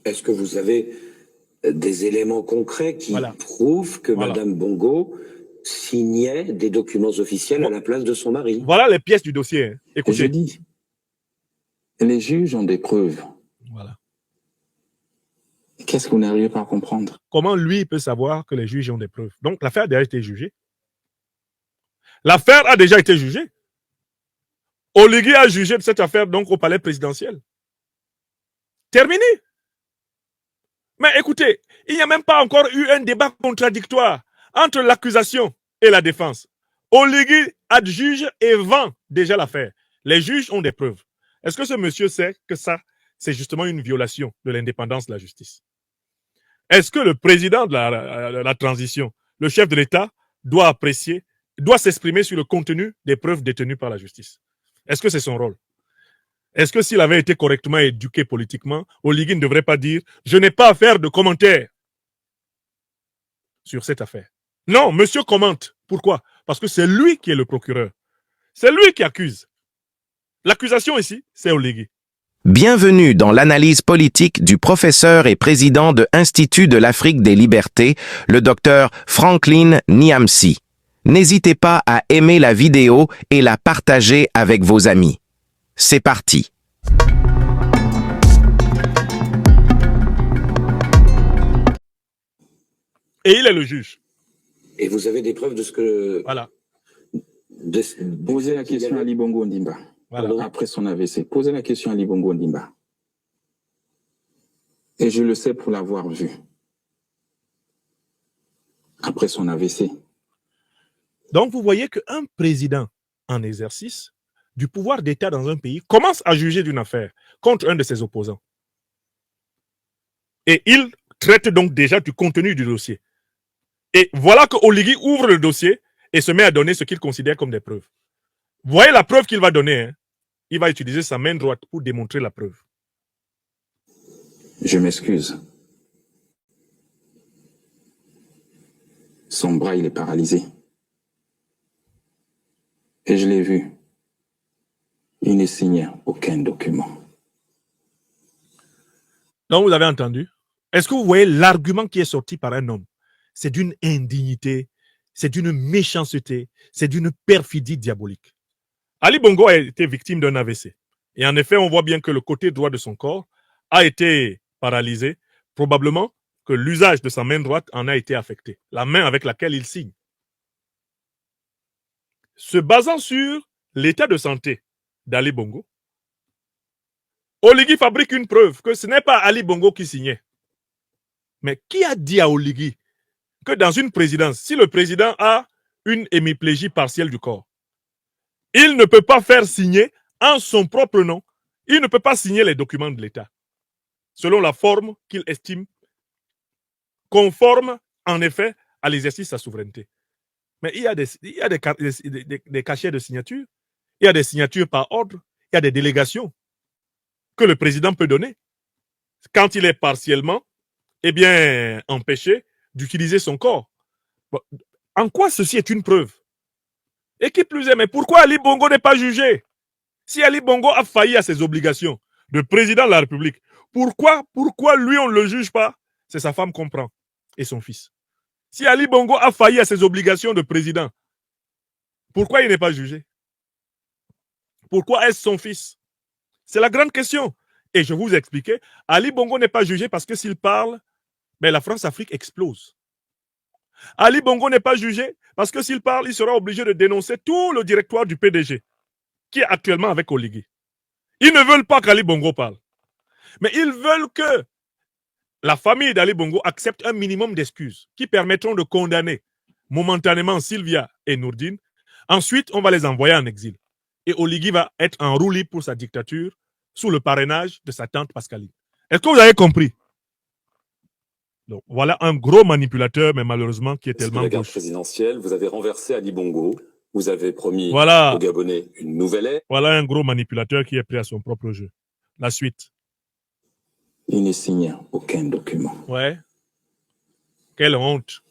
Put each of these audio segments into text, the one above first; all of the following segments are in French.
Est-ce que vous avez des éléments concrets qui prouvent que Madame Bongo signait des documents officiels à la place de son mari? Voilà les pièces du dossier. Écoutez. Je dis, les juges ont des preuves. Voilà. Qu'est-ce que vous n'arrivez pas à comprendre? Comment lui peut savoir que les juges ont des preuves? Donc l'affaire a déjà été jugée. L'affaire a déjà été jugée. Oligui a jugé de cette affaire donc au palais présidentiel. Terminé. Mais écoutez, il n'y a même pas encore eu un débat contradictoire entre l'accusation et la défense. Oligui adjuge et vend déjà l'affaire. Les juges ont des preuves. Est-ce que ce monsieur sait que ça, c'est justement une violation de l'indépendance de la justice? Est-ce que le président de la transition, le chef de l'État, doit apprécier, doit s'exprimer sur le contenu des preuves détenues par la justice? Est-ce que c'est son rôle? Est-ce que s'il avait été correctement éduqué politiquement, Oligui ne devrait pas dire « Je n'ai pas à faire de commentaires sur cette affaire ». Non, monsieur commente. Pourquoi? Parce que c'est lui qui est le procureur. C'est lui qui accuse. L'accusation ici, c'est Oligui. Bienvenue dans l'analyse politique du professeur et président de l'Institut de l'Afrique des Libertés, le docteur Franklin Nyamsi. N'hésitez pas à aimer la vidéo et la partager avec vos amis. C'est parti. Et il est le juge. Et vous avez des preuves de ce que... Voilà. Posez la question à Ali Bongo Ondimba. Voilà. Après son AVC. Posez la question à Ali Bongo Ondimba. Et je le sais pour l'avoir vu. Après son AVC. Donc vous voyez qu'un président en exercice du pouvoir d'État dans un pays commence à juger d'une affaire contre un de ses opposants. Et il traite donc déjà du contenu du dossier. Et voilà que Oligui ouvre le dossier et se met à donner ce qu'il considère comme des preuves. Vous voyez la preuve qu'il va donner, hein? Il va utiliser sa main droite pour démontrer la preuve. Je m'excuse. Son bras, il est paralysé. Et je l'ai vu. Il ne signe aucun document. Donc, vous avez entendu? Est-ce que vous voyez l'argument qui est sorti par un homme? C'est d'une indignité, c'est d'une méchanceté, c'est d'une perfidie diabolique. Ali Bongo a été victime d'un AVC. Et en effet, on voit bien que le côté droit de son corps a été paralysé. Probablement que l'usage de sa main droite en a été affecté. La main avec laquelle il signe. Se basant sur l'état de santé d'Ali Bongo, Oligui fabrique une preuve que ce n'est pas Ali Bongo qui signait. Mais qui a dit à Oligui que dans une présidence, si le président a une hémiplégie partielle du corps, il ne peut pas faire signer en son propre nom, il ne peut pas signer les documents de l'État, selon la forme qu'il estime conforme, en effet, à l'exercice de sa souveraineté. Mais il y a des cachets de signature, il y a des signatures par ordre, il y a des délégations que le président peut donner quand il est partiellement empêché d'utiliser son corps. Bon, en quoi ceci est une preuve? Et qui plus est, mais pourquoi Ali Bongo n'est pas jugé? Si Ali Bongo a failli à ses obligations de président de la République, pourquoi lui on ne le juge pas? C'est sa femme qu'on prend et son fils. Si Ali Bongo a failli à ses obligations de président, pourquoi il n'est pas jugé? Pourquoi est-ce son fils? C'est la grande question. Et je vous ai expliqué, Ali Bongo n'est pas jugé parce que s'il parle, la France-Afrique explose. Ali Bongo n'est pas jugé parce que s'il parle, il sera obligé de dénoncer tout le directoire du PDG, qui est actuellement avec Oligui. Ils ne veulent pas qu'Ali Bongo parle. Mais ils veulent que la famille d'Ali Bongo accepte un minimum d'excuses qui permettront de condamner momentanément Sylvia et Nourdine. Ensuite, on va les envoyer en exil. Et Oligui va être en roue libre pour sa dictature sous le parrainage de sa tante Pascaline. Est-ce que vous avez compris? Donc, voilà un gros manipulateur, mais malheureusement qui est tellement... La garde présidentielle, vous avez renversé Ali Bongo, vous avez promis aux Gabonais une nouvelle ère. Voilà un gros manipulateur qui est pris à son propre jeu. La suite. Il ne signe aucun document. Ouais. Quelle honte.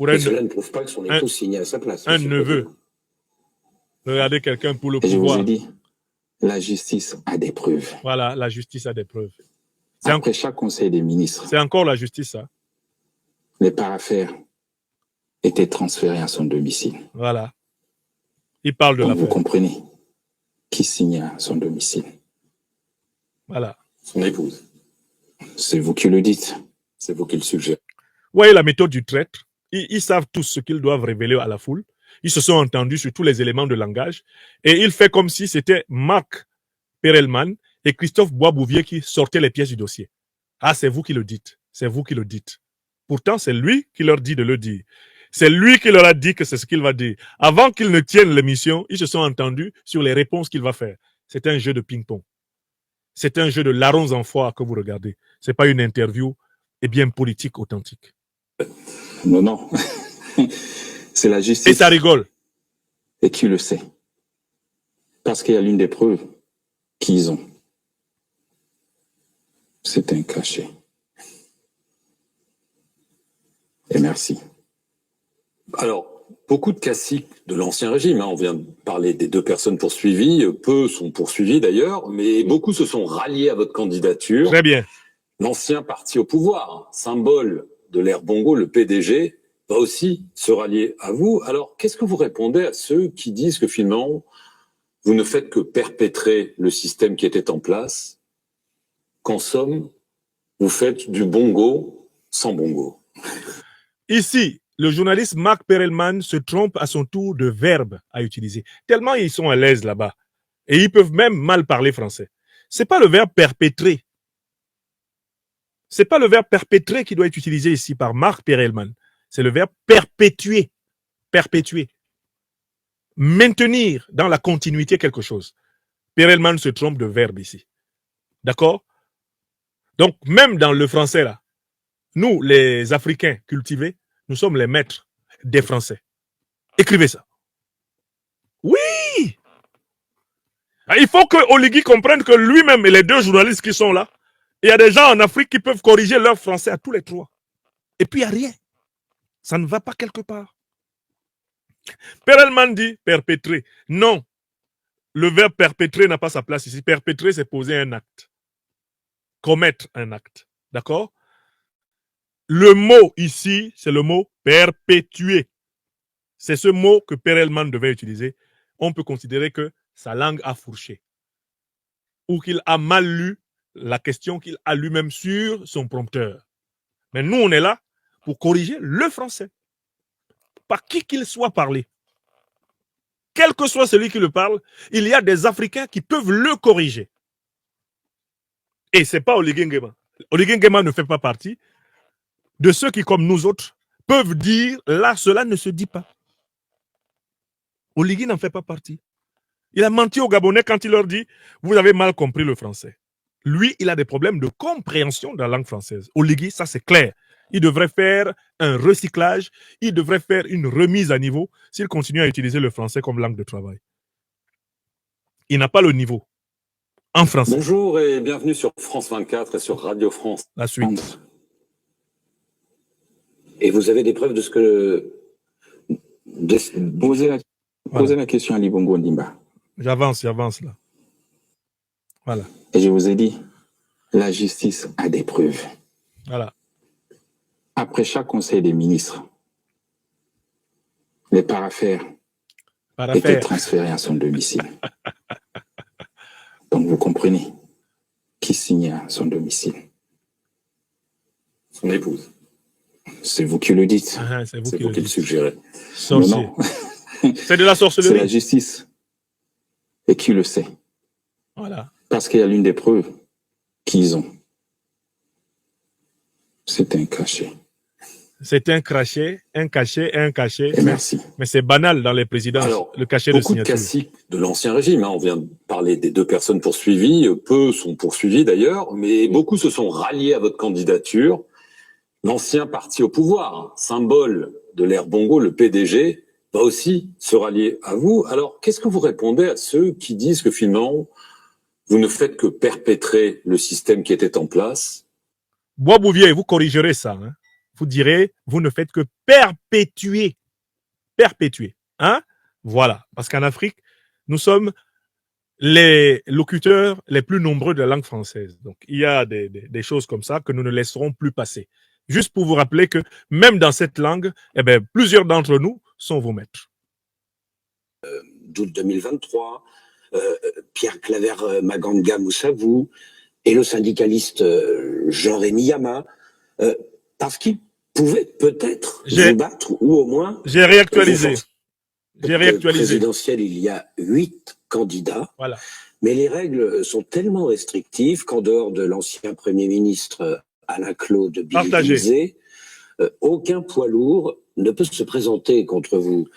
Et cela ne prouve pas que son épouse signait à sa place. Un neveu. Regardez quelqu'un pour le pouvoir. Je vous ai dit, la justice a des preuves. Voilà, la justice a des preuves. Après chaque conseil des ministres, c'est encore la justice, ça. Les paraffaires étaient transférés à son domicile. Voilà. Il parle de Donc l'affaire. vous comprenez qui signe à son domicile. Voilà. Son épouse. C'est vous qui le dites. C'est vous qui le suggérez. Vous voyez la méthode du traître. Ils savent tous ce qu'ils doivent révéler à la foule. Ils se sont entendus sur tous les éléments de langage. Et il fait comme si c'était Marc Perelman et Christophe Boisbouvier qui sortaient les pièces du dossier. Ah, c'est vous qui le dites. C'est vous qui le dites. Pourtant, c'est lui qui leur dit de le dire. C'est lui qui leur a dit que c'est ce qu'il va dire. Avant qu'ils ne tiennent l'émission, ils se sont entendus sur les réponses qu'il va faire. C'est un jeu de ping-pong. C'est un jeu de larrons en foire que vous regardez. C'est pas une interview, et bien politique authentique. Non, non. C'est la justice. Et ça rigole. Et qui le sait? Parce qu'il y a l'une des preuves qu'ils ont. C'est un cachet. Et merci. Alors, beaucoup de classiques de l'Ancien Régime, on vient de parler des 2 personnes poursuivies, peu sont poursuivis d'ailleurs, mais beaucoup se sont ralliés à votre candidature. Très bien. L'ancien parti au pouvoir, symbole de l'ère Bongo, le PDG, va aussi se rallier à vous. Alors, qu'est-ce que vous répondez à ceux qui disent que finalement, vous ne faites que perpétrer le système qui était en place, qu'en somme, vous faites du Bongo sans Bongo? Ici, le journaliste Marc Perelman se trompe à son tour de verbe à utiliser. Tellement ils sont à l'aise là-bas. Et ils peuvent même mal parler français. C'est pas le verbe perpétrer. C'est pas le verbe perpétrer qui doit être utilisé ici par Marc Perelman. C'est le verbe perpétuer. Perpétuer. Maintenir dans la continuité quelque chose. Perelman se trompe de verbe ici. D'accord? Donc, même dans le français, là, nous, les Africains cultivés, nous sommes les maîtres des Français. Écrivez ça. Oui! Il faut que Oligui comprenne que lui-même et les 2 journalistes qui sont là, il y a des gens en Afrique qui peuvent corriger leur français à tous les 3. Et puis il n'y a rien. Ça ne va pas quelque part. Perelman dit perpétrer. Non. Le verbe perpétrer n'a pas sa place ici. Perpétrer, c'est poser un acte. Commettre un acte. D'accord? Le mot ici, c'est le mot perpétuer. C'est ce mot que Perelman devait utiliser. On peut considérer que sa langue a fourché. Ou qu'il a mal lu la question qu'il a lui-même sur son prompteur. Mais nous, on est là pour corriger le français. Par qui qu'il soit parlé. Quel que soit celui qui le parle, il y a des Africains qui peuvent le corriger. Et ce n'est pas Oligui Nguema. Oligui Nguema ne fait pas partie de ceux qui, comme nous autres, peuvent dire là, cela ne se dit pas. Oligui n'en fait pas partie. Il a menti aux Gabonais quand il leur dit vous avez mal compris le français. Lui, il a des problèmes de compréhension de la langue française. Oligui, ça c'est clair. Il devrait faire un recyclage, il devrait faire une remise à niveau s'il continue à utiliser le français comme langue de travail. Il n'a pas le niveau en français. Bonjour et bienvenue sur France 24 et sur Radio France. La suite. Et vous avez des preuves de ce que... Posez la question à Ali Bongo Ondimba. J'avance là. Voilà. Et je vous ai dit, la justice a des preuves. Voilà. Après chaque conseil des ministres, les paraffaires étaient transférés à son domicile. Donc vous comprenez qui signe à son domicile. Son épouse. C'est vous qui le dites. C'est vous qui le suggérez. Non. C'est de la sorcellerie. C'est la justice. Et qui le sait? Voilà. Parce qu'il y a l'une des preuves qu'ils ont. C'est un cachet. C'est un cachet. Et merci. Mais c'est banal dans les présidences, alors, le cachet de signature. Beaucoup de classiques de l'Ancien Régime, on vient de parler des 2 personnes poursuivies, peu sont poursuivis d'ailleurs, mais beaucoup se sont ralliés à votre candidature. L'ancien parti au pouvoir, symbole de l'ère Bongo, le PDG, va aussi se rallier à vous. Alors, qu'est-ce que vous répondez à ceux qui disent que finalement, vous ne faites que perpétrer le système qui était en place? Boisbouvier, vous corrigerez ça. Hein? Vous direz, vous ne faites que perpétuer. Perpétuer. Hein? Voilà. Parce qu'en Afrique, nous sommes les locuteurs les plus nombreux de la langue française. Donc, il y a des choses comme ça que nous ne laisserons plus passer. Juste pour vous rappeler que même dans cette langue, eh bien, plusieurs d'entre nous sont vos maîtres. D'août 2023, Pierre Claver Maganga Moussavou et le syndicaliste Jean-Rémy Yama, parce qu'ils pouvaient peut-être vous battre ou au moins... J'ai réactualisé. J'ai réactualisé. Présidentielle, il y a 8 candidats, voilà. Mais les règles sont tellement restrictives qu'en dehors de l'ancien Premier ministre Alain-Claude Billy-Guizet, aucun poids lourd ne peut se présenter contre vous.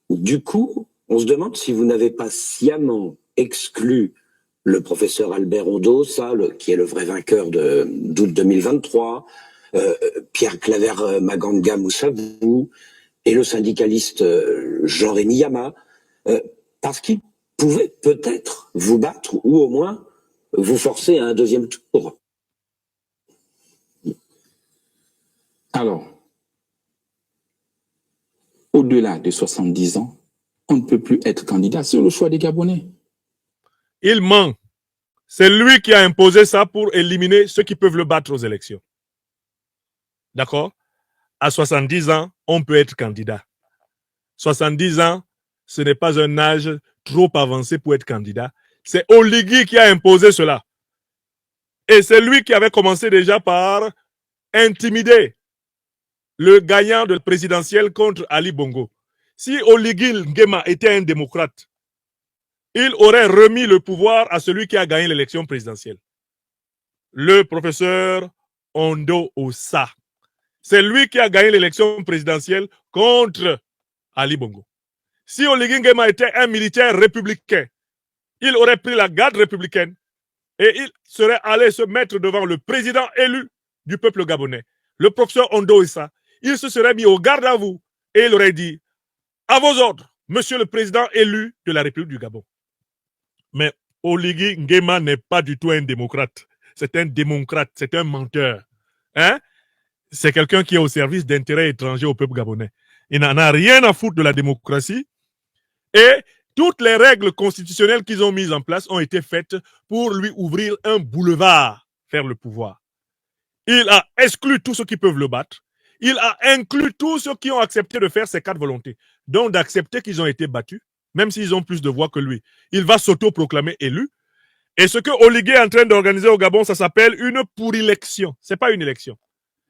Du coup, on se demande si vous n'avez pas sciemment exclu le professeur Albert Ondossa, qui est le vrai vainqueur d'août 2023, Pierre Claver Maganga Moussavou et le syndicaliste Jean-Rémy Yama, parce qu'ils pouvaient peut-être vous battre ou au moins vous forcer à un deuxième tour. Alors, au-delà de 70 ans, on ne peut plus être candidat. C'est le choix des Gabonais. Il ment. C'est lui qui a imposé ça pour éliminer ceux qui peuvent le battre aux élections. D'accord? À 70 ans, on peut être candidat. 70 ans, ce n'est pas un âge trop avancé pour être candidat. C'est Oligui qui a imposé cela. Et c'est lui qui avait commencé déjà par intimider le gagnant de la présidentielle contre Ali Bongo. Si Oligui Nguema était un démocrate, il aurait remis le pouvoir à celui qui a gagné l'élection présidentielle. Le professeur Ondossa. C'est lui qui a gagné l'élection présidentielle contre Ali Bongo. Si Oligui Nguema était un militaire républicain, il aurait pris la garde républicaine et il serait allé se mettre devant le président élu du peuple gabonais, le professeur Ondossa. Il se serait mis au garde à vous et il aurait dit « À vos ordres, monsieur le président élu de la République du Gabon ». Mais Oligui Nguema n'est pas du tout un démocrate. C'est un démocrate, c'est un menteur. Hein? C'est quelqu'un qui est au service d'intérêts étrangers au peuple gabonais. Il n'en a rien à foutre de la démocratie. Et toutes les règles constitutionnelles qu'ils ont mises en place ont été faites pour lui ouvrir un boulevard vers le pouvoir. Il a exclu tous ceux qui peuvent le battre. Il a inclus tous ceux qui ont accepté de faire ses 4 volontés. Donc d'accepter qu'ils ont été battus, même s'ils ont plus de voix que lui. Il va s'auto-proclamer élu. Et ce que Oligui est en train d'organiser au Gabon, ça s'appelle une pourrilection. Ce n'est pas une élection.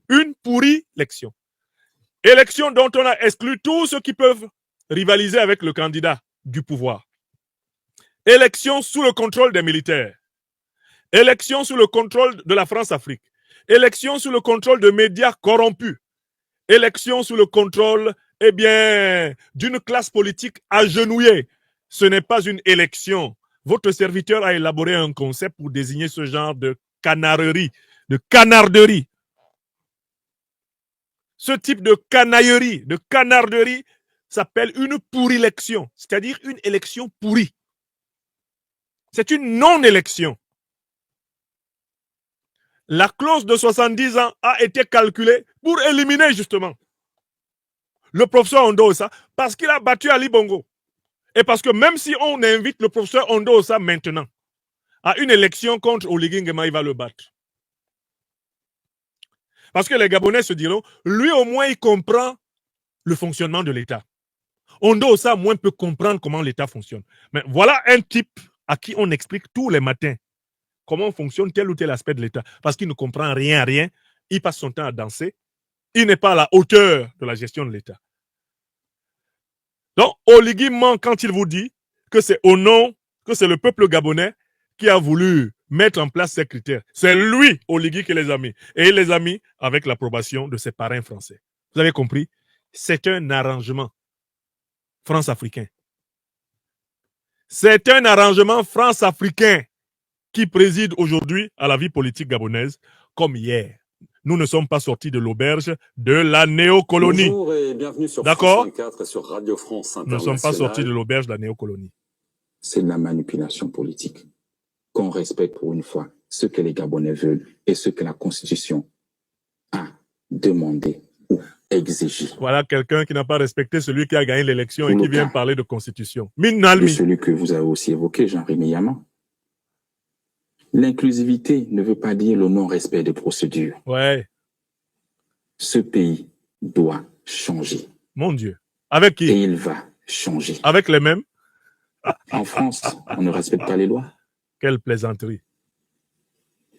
Une pourrilection. Élection dont on a exclu tous ceux qui peuvent rivaliser avec le candidat du pouvoir. Élection sous le contrôle des militaires. Élection sous le contrôle de la France-Afrique. Élection sous le contrôle de médias corrompus. Élection sous le contrôle, eh bien, d'une classe politique agenouillée. Ce n'est pas une élection. Votre serviteur a élaboré un concept pour désigner ce genre de canarderie, de canarderie. Ce type de canaillerie, de canarderie, s'appelle une pourrilection, c'est-à-dire une élection pourrie. C'est une non-élection. La clause de 70 ans a été calculée pour éliminer justement le professeur Ondossa parce qu'il a battu Ali Bongo. Et parce que même si on invite le professeur Ondossa maintenant à une élection contre Oligui Nguema, il va le battre. Parce que les Gabonais se diront, lui au moins il comprend le fonctionnement de l'État. Ondossa au moins peut comprendre comment l'État fonctionne. Mais voilà un type à qui on explique tous les matins comment fonctionne tel ou tel aspect de l'État. Parce qu'il ne comprend rien. Il passe son temps à danser. Il n'est pas à la hauteur de la gestion de l'État. Donc, Oligui ment quand il vous dit que c'est au nom, que c'est le peuple gabonais qui a voulu mettre en place ces critères. C'est lui, Oligui, qui les a mis. Et il les a mis avec l'approbation de ses parrains français. Vous avez compris? C'est un arrangement France-africain. C'est un arrangement France-africain qui préside aujourd'hui à la vie politique gabonaise comme hier. Nous ne sommes pas sortis de l'auberge de la néocolonie. Bonjour et bienvenue sur D'accord? France 24 et sur Radio France Internationale. Nous ne sommes pas sortis de l'auberge de la néocolonie. C'est de la manipulation politique. Qu'on respecte pour une fois ce que les Gabonais veulent et ce que la Constitution a demandé ou exigé. Voilà quelqu'un qui n'a pas respecté celui qui a gagné l'élection et Pour qui le vient cas parler de constitution. de Minalmi. celui que vous avez aussi évoqué, Jean-Rémy Yaman. L'inclusivité ne veut pas dire le non-respect des procédures. Ouais, Ce pays doit changer. mon Dieu. Avec Et qui? il va changer. Avec les mêmes? En France, on ne respecte pas les lois. Quelle plaisanterie.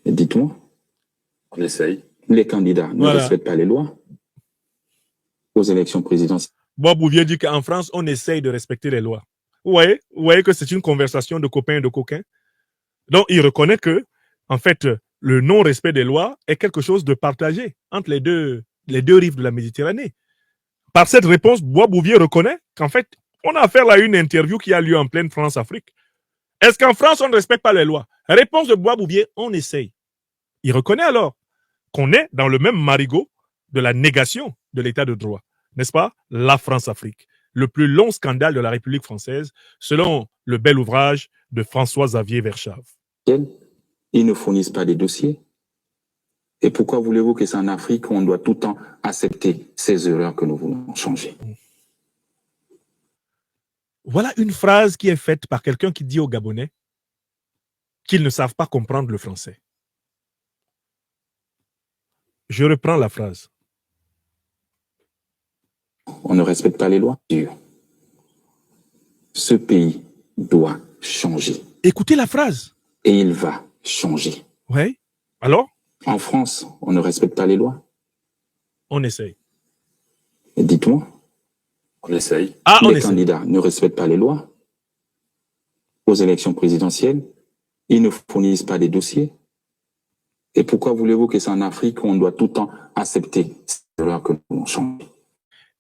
Dites-moi, On essaye. les candidats ne Voilà. respectent pas les lois aux élections présidentielles. Bois Bouvier dit qu'en France, on essaye de respecter les lois. Vous voyez que c'est une conversation de copains et de coquins. Donc, il reconnaît que, en fait, le non-respect des lois est quelque chose de partagé entre les deux rives de la Méditerranée. Par cette réponse, Bois Bouvier reconnaît qu'en fait, on a affaire à une interview qui a lieu en pleine France-Afrique. Est-ce qu'en France, on ne respecte pas les lois? Réponse de Bois Bouvier, on essaye. Il reconnaît alors qu'on est dans le même marigot de la négation de l'état de droit. N'est-ce pas? La France-Afrique, le plus long scandale de la République française, selon le bel ouvrage de François-Xavier Verschave. Ils ne fournissent pas des dossiers. Et pourquoi voulez-vous que c'est en Afrique qu'on doit tout le temps accepter ces erreurs que nous voulons changer? Voilà une phrase qui est faite par quelqu'un qui dit aux Gabonais qu'ils ne savent pas comprendre le français. Je reprends la phrase. On ne respecte pas les lois. Ce pays doit changer. Écoutez la phrase. Et il va changer. Oui. Alors? En France, on ne respecte pas les lois. On essaye. Et dites-moi, On essaye. Ah, on les essaye. candidats ne respectent pas les lois aux élections présidentielles. Ils ne fournissent pas des dossiers. Et pourquoi voulez-vous que c'est en Afrique qu'on doit tout le temps accepter ces erreurs que nous voulons changer?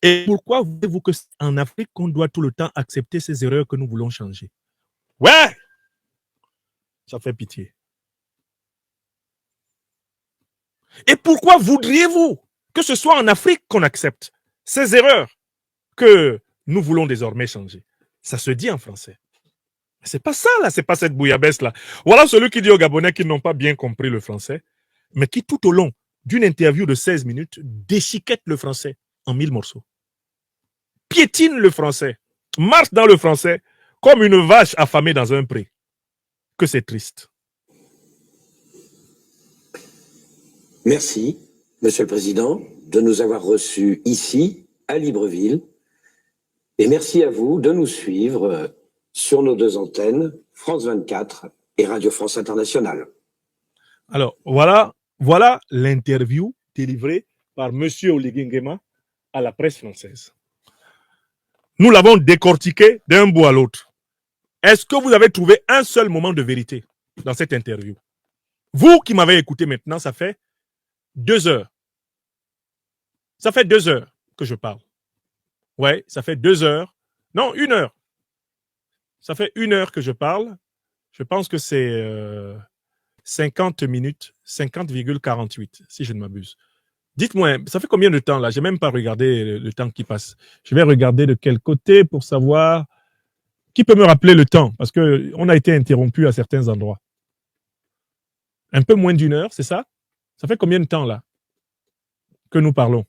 Et pourquoi voulez-vous que c'est en Afrique qu'on doit tout le temps accepter ces erreurs que nous voulons changer? Ouais! Ça fait pitié. Et pourquoi voudriez-vous que ce soit en Afrique qu'on accepte ces erreurs que nous voulons désormais changer? Ça se dit en français. Mais c'est pas ça, là, c'est pas cette bouillabaisse, là. Voilà celui qui dit aux Gabonais qu'ils n'ont pas bien compris le français, mais qui, tout au long d'une interview de 16 minutes, déchiquette le français en 1000 morceaux. Piétine le français, marche dans le français comme une vache affamée dans un pré. Que c'est triste. Merci, Monsieur le Président, de nous avoir reçus ici, à Libreville. Et merci à vous de nous suivre sur nos deux antennes, France 24 et Radio France Internationale. Alors, voilà l'interview délivrée par M. Oligui Nguema à la presse française. Nous l'avons décortiqué d'un bout à l'autre. Est-ce que vous avez trouvé un seul moment de vérité dans cette interview? Vous qui m'avez écouté maintenant, ça fait 2 heures. Ça fait 2 heures que je parle. Ouais, ça fait 2 heures. Non, 1 heure. Ça fait 1 heure que je parle. Je pense que c'est 50 minutes, 50,48, si je ne m'abuse. Dites-moi, ça fait combien de temps là? Je n'ai même pas regardé le temps qui passe. Je vais regarder de quel côté pour savoir qui peut me rappeler le temps, parce qu'on a été interrompu à certains endroits. Un peu moins d'1 heure, c'est ça? Ça fait combien de temps là que nous parlons?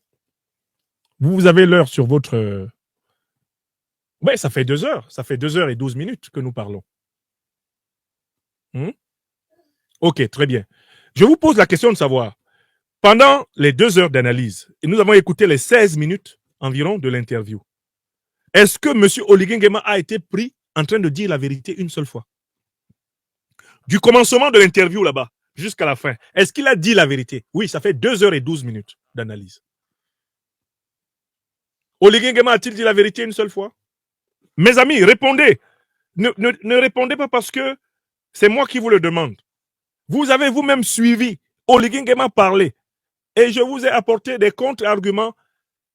Vous avez l'heure sur votre... Oui, ça fait 2 heures. Ça fait 2 heures et 12 minutes que nous parlons. Ok, très bien. Je vous pose la question de savoir, pendant les 2 heures d'analyse, et nous avons écouté les 16 minutes environ de l'interview, est-ce que M. Oligui Nguema a été pris en train de dire la vérité une seule fois? Du commencement de l'interview là-bas jusqu'à la fin, est-ce qu'il a dit la vérité? Oui, ça fait 2 heures et 12 minutes d'analyse. Oligui Nguema a-t-il dit la vérité une seule fois? Mes amis, répondez. Ne répondez pas parce que c'est moi qui vous le demande. Vous avez vous-même suivi Oligui Nguema parler et je vous ai apporté des contre-arguments,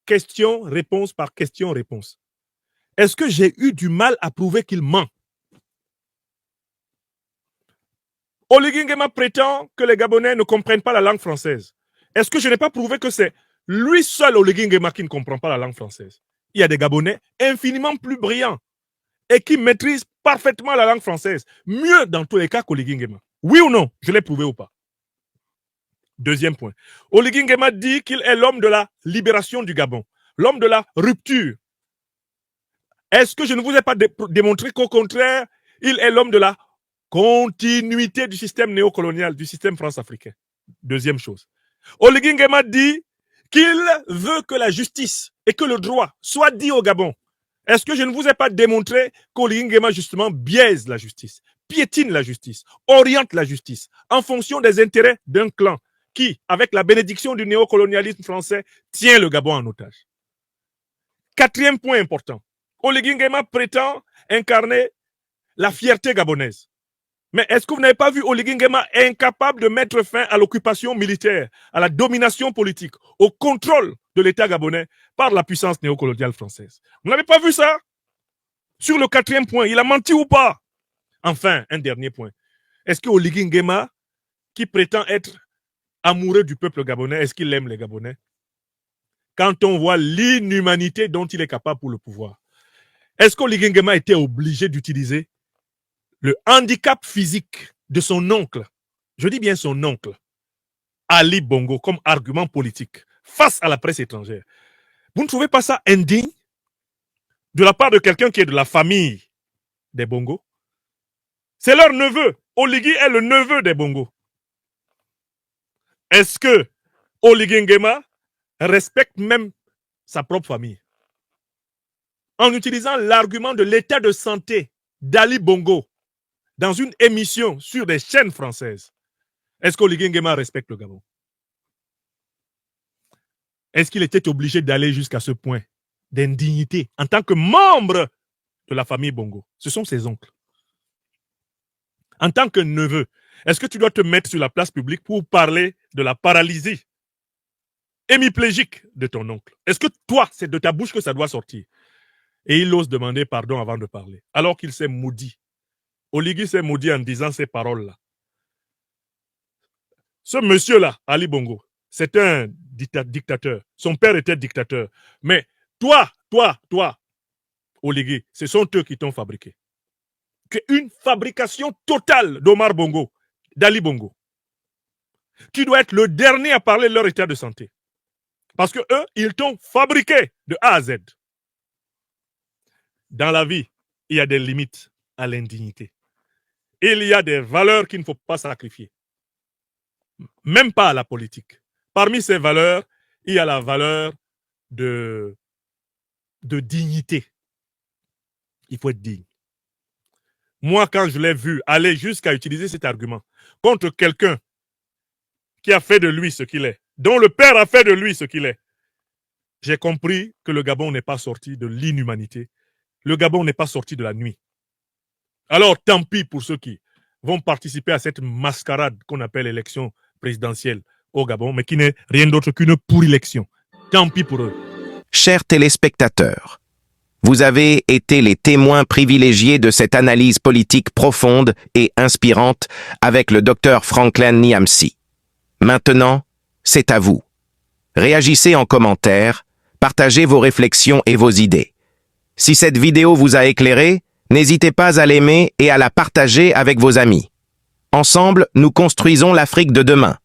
question-réponse par question-réponse. Est-ce que j'ai eu du mal à prouver qu'il ment? Oligui Nguema prétend que les Gabonais ne comprennent pas la langue française. Est-ce que je n'ai pas prouvé que c'est lui seul, Oligui Nguema, qui ne comprend pas la langue française? Il y a des Gabonais infiniment plus brillants et qui maîtrisent parfaitement la langue française, mieux dans tous les cas qu'Oligui Nguema. Oui ou non? Je l'ai prouvé ou pas? Deuxième point. Oligui Nguema dit qu'il est l'homme de la libération du Gabon, l'homme de la rupture. Est-ce que je ne vous ai pas démontré qu'au contraire, il est l'homme de la continuité du système néocolonial, du système france-africain? Deuxième chose. Oligui Nguema dit qu'il veut que la justice et que le droit soient dits au Gabon. Est-ce que je ne vous ai pas démontré qu'Oligui Nguema, justement, biaise la justice, piétine la justice, oriente la justice en fonction des intérêts d'un clan qui, avec la bénédiction du néocolonialisme français, tient le Gabon en otage? Quatrième point important. Oligui Nguema prétend incarner la fierté gabonaise. Mais est-ce que vous n'avez pas vu Oligui Nguema incapable de mettre fin à l'occupation militaire, à la domination politique, au contrôle de l'État gabonais par la puissance néocoloniale française? Vous n'avez pas vu ça? Sur le quatrième point, il a menti ou pas? Enfin, un dernier point. Est-ce que Oligui Nguema, qui prétend être amoureux du peuple gabonais, est-ce qu'il aime les Gabonais? Quand on voit l'inhumanité dont il est capable pour le pouvoir, est-ce qu'Oligui Nguema était obligé d'utiliser le handicap physique de son oncle, je dis bien son oncle, Ali Bongo, comme argument politique face à la presse étrangère? Vous ne trouvez pas ça indigne de la part de quelqu'un qui est de la famille des Bongo? C'est leur neveu. Oligui est le neveu des Bongo. Est-ce que Oligui Nguema respecte même sa propre famille? En utilisant l'argument de l'état de santé d'Ali Bongo dans une émission sur des chaînes françaises, est-ce qu'Oligui Nguema respecte le Gabon? Est-ce qu'il était obligé d'aller jusqu'à ce point d'indignité en tant que membre de la famille Bongo? Ce sont ses oncles. En tant que neveu, est-ce que tu dois te mettre sur la place publique pour parler de la paralysie hémiplégique de ton oncle? Est-ce que toi, c'est de ta bouche que ça doit sortir? Et il ose demander pardon avant de parler, alors qu'il s'est maudit. Oligui s'est maudit en disant ces paroles-là. Ce monsieur-là, Ali Bongo, c'est un dictateur. Son père était dictateur. Mais toi, Oligui, ce sont eux qui t'ont fabriqué. C'est une fabrication totale d'Omar Bongo, d'Ali Bongo. Tu dois être le dernier à parler de leur état de santé. Parce que eux, ils t'ont fabriqué de A à Z. Dans la vie, il y a des limites à l'indignité. Il y a des valeurs qu'il ne faut pas sacrifier. Même pas à la politique. Parmi ces valeurs, il y a la valeur de dignité. Il faut être digne. Moi, quand je l'ai vu aller jusqu'à utiliser cet argument contre quelqu'un qui a fait de lui ce qu'il est, dont le père a fait de lui ce qu'il est, j'ai compris que le Gabon n'est pas sorti de l'inhumanité. Le Gabon n'est pas sorti de la nuit. Alors, tant pis pour ceux qui vont participer à cette mascarade qu'on appelle élection présidentielle au Gabon, mais qui n'est rien d'autre qu'une pourrilection. Tant pis pour eux. Chers téléspectateurs, vous avez été les témoins privilégiés de cette analyse politique profonde et inspirante avec le docteur Franklin Niamsi. Maintenant, c'est à vous. Réagissez en commentaire, partagez vos réflexions et vos idées. Si cette vidéo vous a éclairé, n'hésitez pas à l'aimer et à la partager avec vos amis. Ensemble, nous construisons l'Afrique de demain.